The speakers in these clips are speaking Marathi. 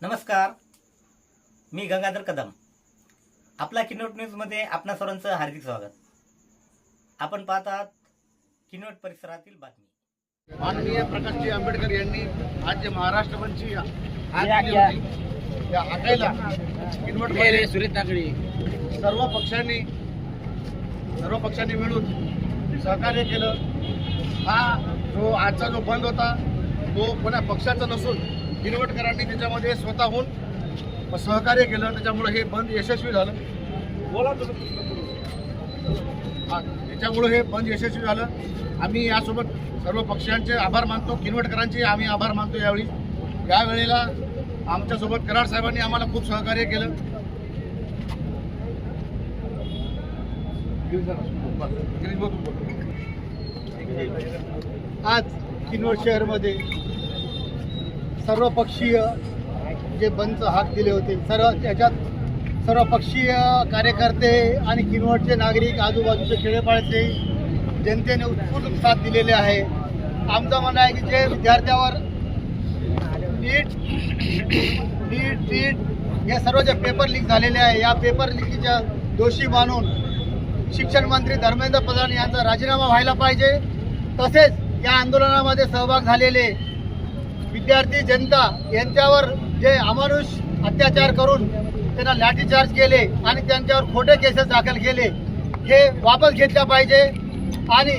नमस्कार, मी गंगाधर कदम. आपला किनवट न्यूजमध्ये आपणा सर्वांचं हार्दिक स्वागत. आपण पाहत आहात किनवट परिसरातील बातमी. माननीय प्रकाशजी आंबेडकर यांनी आज जे महाराष्ट्र बंदची हाक दिली होती, त्या हाकायला किनवटमध्ये सर्व पक्षांनी मिळून सहकार्य केलं. हा जो आजचा जो बंद होता तो कोणा पक्षाचा नसून किनवटकरांनी त्याच्यामध्ये स्वतःहून सहकार्य केलं, त्याच्यामुळे हे बंद यशस्वी झालं. त्याच्यामुळे हे बंद यशस्वी झालं. आम्ही यासोबत सर्व पक्षांचे आभार मानतो, किनवटकरांचे आम्ही आभार मानतो. यावेळेला आमच्यासोबत कराड साहेबांनी आम्हाला खूप सहकार्य केलं. आज किनवट शहरमध्ये सर्वपक्षीय जे बंदचं हाक दिले होते, त्याच्यात सर्वपक्षीय कार्यकर्ते आणि किनवटचे नागरिक, आजूबाजूचे खेडेपाड्याचे जनतेने उत्स्फूर्त साथ दिलेले आहे. आमचं म्हणणं आहे की जे विद्यार्थ्यावर नीट हे सर्व जे पेपर लीक झालेले आहे, या पेपर लीकच्या दोषी मानून शिक्षण मंत्री धर्मेंद्र प्रधान यांचा राजीनामा व्हायला पाहिजे. तसेच या आंदोलनामध्ये सहभाग झालेले विद्यार्थी जनता यांच्यावर जे अमानुष अत्याचार करून त्यांना लाठीचार्ज केले आणि त्यांच्यावर खोटे केसेस दाखल केले, हे वापस घेतल्या पाहिजे. आणि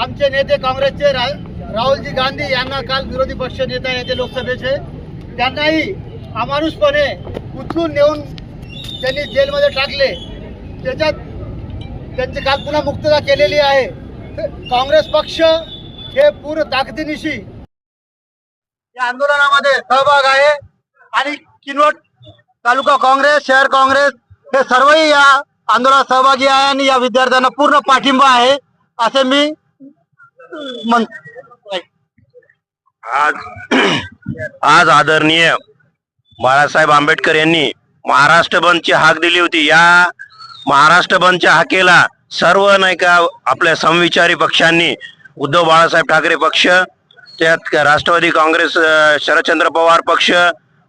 आमचे नेते काँग्रेसचे राहुलजी गांधी यांना काल विरोधी पक्ष नेता येते लोकसभेचे, त्यांनाही अमानुषपणे उचलून नेऊन त्यांनी जेलमध्ये टाकले. त्याच्यात त्यांची काल पुन्हा मुक्तता केलेली आहे. काँग्रेस पक्ष हे पूर्ण ताकदीनिशी या आंदोलनामध्ये सहभाग आहे आणि किनवट तालुका काँग्रेस, शहर काँग्रेस हे सर्वही या आंदोलनात सहभागी आहे आणि या विद्यार्थ्यांना पूर्ण पाठिंबा आहे असे मी म्हणतो. आज आदरणीय बाळासाहेब आंबेडकर यांनी महाराष्ट्र बंदची हाक दिली होती. या महाराष्ट्र बंदच्या हाकेला सर्व नाही का आपल्या समविचारी पक्षांनी, उद्धव बाळासाहेब ठाकरे पक्ष, त्यात राष्ट्रवादी काँग्रेस, शरदचंद्र पवार पक्ष,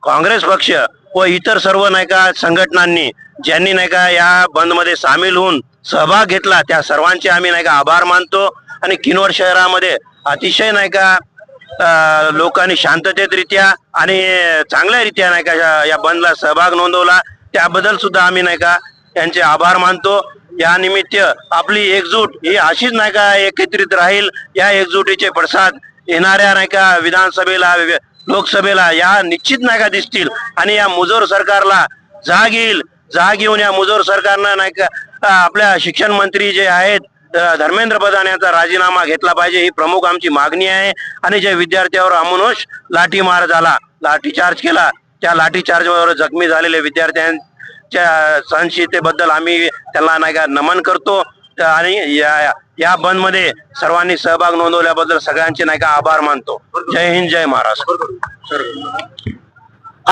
काँग्रेस पक्ष व इतर सर्व नाही का संघटनांनी ज्यांनी नाही का या बंदमध्ये सामील होऊन सहभाग घेतला, त्या सर्वांचे आम्ही नाही का आभार मानतो. आणि किनवट शहरामध्ये अतिशय नाही का लोकांनी शांततेतरित्या आणि चांगल्यारीत्या नाही का या बंदला सहभाग नोंदवला, त्याबद्दल सुद्धा आम्ही नाही का यांचे आभार मानतो. या निमित्त आपली एकजूट ही अशीच नाही का एकत्रित राहील. या एकजुटीचे पडसाद येणाऱ्या नाही का विधानसभेला, लोकसभेला या निश्चित नाही का दिसतील. आणि या मुजोर सरकारला जाग येऊन या मुजोर सरकारनं नाही का आपल्या शिक्षण मंत्री जे आहेत धर्मेंद्र प्रधान यांचा राजीनामा घेतला पाहिजे, ही प्रमुख आमची मागणी आहे. आणि जे विद्यार्थ्यावर अमानुष लाठीमार झाला, लाठीचार्ज केला, त्या लाठीचार्जवर जखमी झालेले विद्यार्थ्यांच्या सहनशीलतेबद्दल आम्ही त्यांना नाही का नमन करतो. आणि या बंद मध्ये सर्वांनी सहभाग नोंदवल्याबद्दल सगळ्यांचे नाही का आभार मानतो. जय हिंद, जय महाराष्ट्र.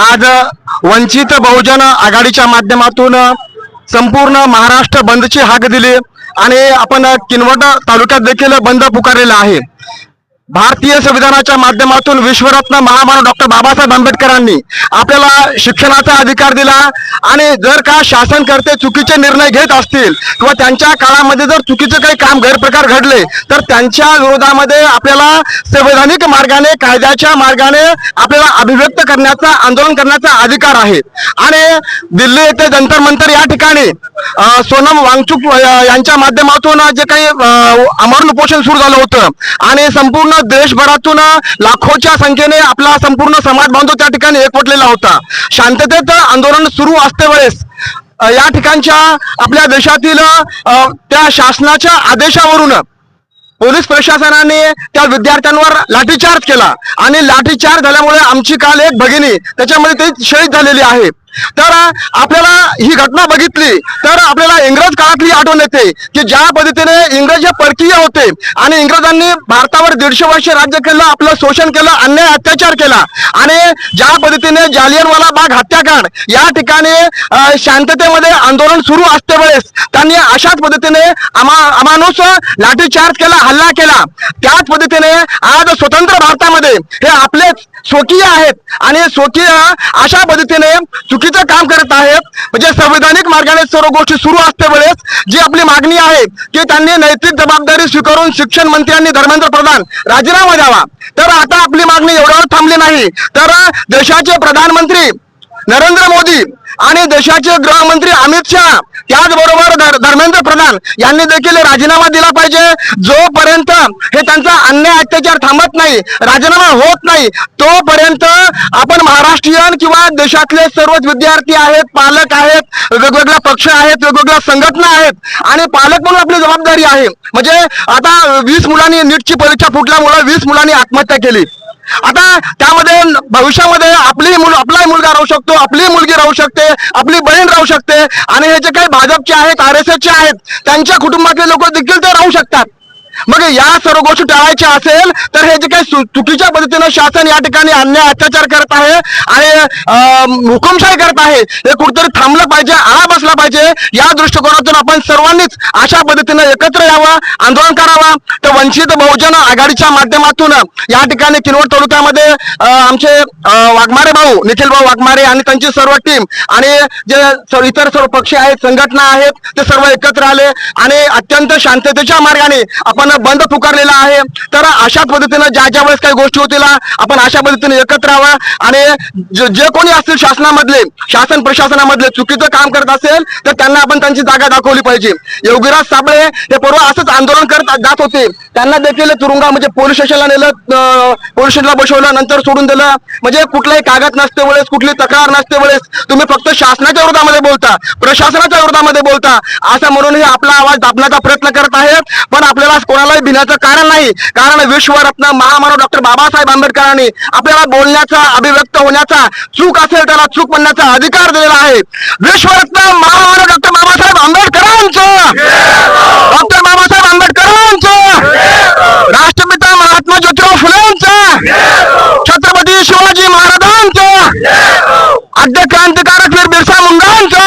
आज वंचित बहुजन आघाडीच्या माध्यमातून संपूर्ण महाराष्ट्र बंदची हाक दिली आणि आपण किनवट तालुक्यात देखील बंद पुकारलेला आहे. भारतीय संविधानाच्या माध्यमातून विश्वरत्न महामानव डॉक्टर बाबासाहेब आंबेडकरांनी आपल्याला शिक्षणाचा अधिकार दिला. आणि जर का शासनकर्ते चुकीचे निर्णय घेत असतील किंवा त्यांच्या काळामध्ये जर चुकीचे काही काम गैरप्रकार घडले तर त्यांच्या विरोधामध्ये आपल्याला संवैधानिक मार्गाने, कायद्याच्या मार्गाने आपल्याला अभिव्यक्त करण्याचा, आंदोलन करण्याचा अधिकार आहे. आणि दिल्ली येथे जंतर मंतर या ठिकाणी सोनम वांगचुक यांच्या माध्यमातून जे काही आमरण उपोषण सुरू झालं होतं आणि संपूर्ण देशभरातून लाखोच्या संख्येने आपला संपूर्ण समाज बांधव त्या ठिकाणी एकवटलेला होता. शांततेत आंदोलन सुरू असते वेळेस या ठिकाणच्या आपल्या देशातील त्या शासनाच्या आदेशावरून पोलीस प्रशासनाने त्या विद्यार्थ्यांवर लाठीचार्ज केला आणि लाठीचार्ज झाल्यामुळे आमची काल एक भगिनी त्याच्यामध्ये ते शहीद झालेली आहे. तर आपल्याला ही घटना बघितली तर आपल्याला इंग्रज काळातली आठवण येते की ज्या पद्धतीने इंग्रज हे परकीय होते आणि इंग्रजांनी भारतावर 150 वर्ष राज्य केलं, आपलं शोषण केलं, अन्याय अत्याचार केला आणि ज्या पद्धतीने जालियनवाला बाग हत्याकांड या ठिकाणी शांततेमध्ये आंदोलन सुरू असते वेळेस त्यांनी अशाच पद्धतीने अमानुष लाठीचार्ज केला, हल्ला केला. त्याच पद्धतीने आज स्वतंत्र भारतामध्ये हे आपलेच स्वकीय आहेत आणि स्वकीय अशा पद्धतीने चुकीचं काम करत आहेत. म्हणजे संवैधानिक मार्गाने सर्व गोष्टी सुरू असते वेळेस जी आपली मागणी आहे की त्यांनी नैतिक जबाबदारी स्वीकारून शिक्षण मंत्र्यांनी धर्मेंद्र प्रधान राजीनामा द्यावा. तर आता आपली मागणी एवढ्यावर थांबली नाही तर देशाचे प्रधानमंत्री नरेंद्र मोदी आणि देशाचे गृहमंत्री अमित शहा त्याचबरोबर धर्मेंद्र प्रधान यांनी देखील राजीनामा दिला पाहिजे. जोपर्यंत हे त्यांचा अन्याय अत्याचार थांबत नाही, राजीनामा होत नाही, तोपर्यंत आपण महाराष्ट्रीयन किंवा देशातले सर्वच विद्यार्थी आहेत, पालक आहेत, वेगवेगळ्या पक्ष आहेत, वेगवेगळ्या संघटना आहेत आणि पालक म्हणून आपली जबाबदारी आहे. म्हणजे आता 20 मुलांनी नीटची परीक्षा फुटल्यामुळे 20 मुलांनी आत्महत्या केली. आता त्यामध्ये भविष्यामध्ये आपलाही मुलगा राहू शकतो, आपली मुलगी राहू शकते, आपली बहीण राहू शकते आणि हे जे काही भाजपचे आहेत, RSSचे आहेत, त्यांच्या कुटुंबातले लोक देखील ते राहू शकतात. मग या सर्व गोष्टी टाळायच्या असेल तर हे जे काही चुकीच्या पद्धतीनं शासन या ठिकाणी अन्याय अत्याचार करत आहे आणि हुकुमशाही करत आहे हे कुठेतरी थांबलं पाहिजे, आळा बसला पाहिजे. या दृष्टिकोनातून आपण सर्वांनीच अशा पद्धतीनं एकत्र यावं, आंदोलन करावं. तर वंचित बहुजन आघाडीच्या माध्यमातून या ठिकाणी किनवट तालुक्यामध्ये आमचे वाघमारे भाऊ, निखिल भाऊ वाघमारे आणि त्यांची सर्व टीम आणि जे इतर सर्व पक्ष आहेत, संघटना आहेत, ते सर्व एकत्र आले आणि अत्यंत शांततेच्या मार्गाने आपण बंद पुकारलेला आहे. तर अशाच पद्धतीनं ज्या वेळेस काही गोष्टी होतील आपण अशा पद्धतीने एकत्र राहावं आणि जे कोणी असतील शासन प्रशासनामधले चुकीचं काम करत असेल तर त्यांना आपण त्यांची जागा दाखवली पाहिजे. योगीराज साबळे हे पूर्व असंच आंदोलन करत जात होते, त्यांना देखील तुरुंगा म्हणजे पोलीस स्टेशनला नेलं, पोलीस स्टेशनला बसवलं, नंतर सोडून दिलं. म्हणजे कुठलाही कागद नसते वेळेस, कुठली तक्रार नसते वेळेस तुम्ही फक्त शासनाच्या विरोधामध्ये बोलता, प्रशासनाच्या विरोधामध्ये बोलता असं म्हणून हे आपला आवाज दाबण्याचा प्रयत्न करत आहेत. पण आपल्याला कोणालाही भिण्याचं कारण नाही, कारण विश्वरत्न महामानव डॉक्टर बाबासाहेब आंबेडकरांनी आपल्याला बोलण्याचा, अभिव्यक्त होण्याचा, चूक असेल त्याला चूक म्हणण्याचा अधिकार दिलेला आहे. विश्वरत्न महामानव डॉक्टर बाबासाहेब आंबेडकरांचं, डॉक्टर बाबासाहेब आंबेडकरांचं, राष्ट्रपिता महात्मा ज्योतिराव फुलेंचं, छत्रपती शिवाजी महाराजांचं, आद्य क्रांतिकारक वीर बिरसा मुंडांचं.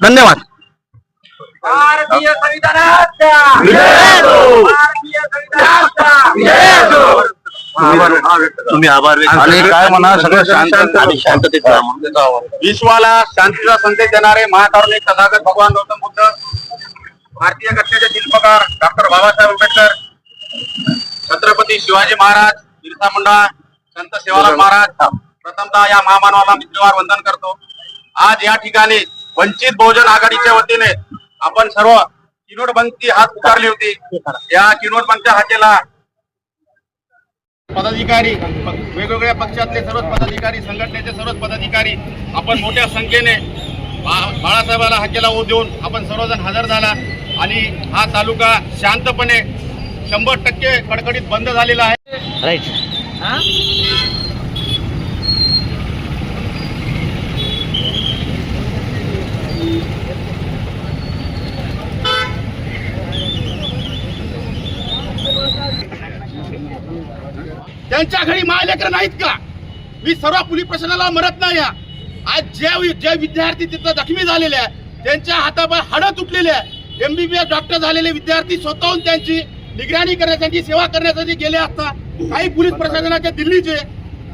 धन्यवाद. भारतीय संविधानाचा भारतीय संविधानाचा तुम्ही आभार आणि काय म्हणा सगळं शांत आणि शांततेत विश्वाला शांतीचा संदेश देणारे महाकारुणिक तथागत भगवान गौतम बुद्ध, भारतीय घटनेचे शिल्पकार डॉक्टर बाबासाहेब आंबेडकर, छत्रपती शिवाजी महाराज, बिरसा मुंडा, संत सेवालाल महाराज, प्रथमतः या महामानवाला मी त्रिवार वंदन करतो. आज या ठिकाणी वंचित बहुजन आघाडीच्या वतीने आपण सर्व किनवट बंदची हाक पुकारली होती. या किनवट बंदच्या हाकेला पदाधिकारी, वेगवेगळ्या पक्षातले सर्वच पदाधिकारी, संघटनेचे सर्वच पदाधिकारी आपण मोठ्या संख्येने बाळासाहेबाला हाकेला ओ देऊन आपण सर्वजण हजर झाला आणि हा तालुका शांतपणे 100% कडकडीत बंद झालेला आहे. राईट. त्यांच्या घरी मायलेकर नाहीत का? मी सर्व पोलीस प्रशासनाला म्हणत नाही. आज जे विद्यार्थी तिथं जखमी झालेले आहे त्यांच्या हातावर हाडं तुटलेले आहे. MBBS डॉक्टर झालेले विद्यार्थी स्वतःहून त्यांची निगराणी करण्यासाठी, सेवा करण्यासाठी गेले असता काही पोलीस प्रशासनाच्या दिल्लीचे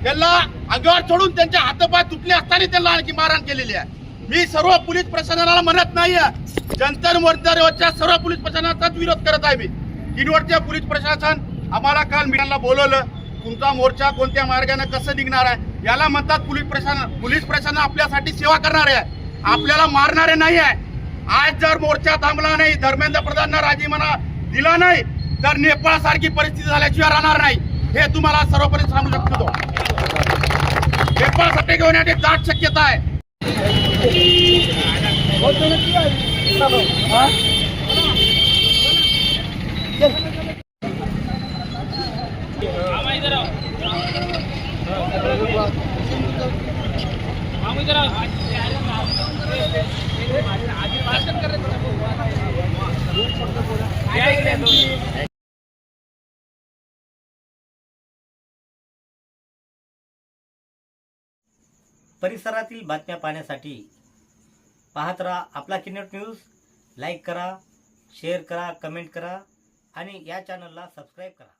त्यांना अंगावर चढून त्यांच्या हातपाय तुटले असताना त्यांना आणखी मारहाण केलेली आहे. मी सर्व पोलीस प्रशासनाला म्हणत नाही, जंतर मोर्चावरच्या सर्व पोलीस प्रशासनाचाच विरोध करत आहे. मी किनवटच्या पोलीस प्रशासन आम्हाला काल मीडियाला बोलवलं, तुमचा मोर्चा कोणत्या मार्गाने कसं निघणार आहे याला म्हणतात पोलीस प्रशासन. पोलीस प्रशासन आपल्यासाठी सेवा करणारे आहे, आपल्याला मारणारे नाही आहे. आज जर मोर्चा थांबला नाही, धर्मेंद्र प्रधानांना राजीनामा दिला नाही तर नेपाळ सारखी परिस्थिती झाल्याशिवाय राहणार नाही, हे तुम्हाला सर्वपरी सांगू शकतो. नेपाळ सट्टे घेऊन येण्याची दाट शक्यता आहे. परिसरातील बातम्या पाहण्यासाठी पाहत राहा आपला किनवट न्यूज. लाईक करा, शेअर करा, कमेंट करा आणि या चॅनलला सबस्क्राईब करा.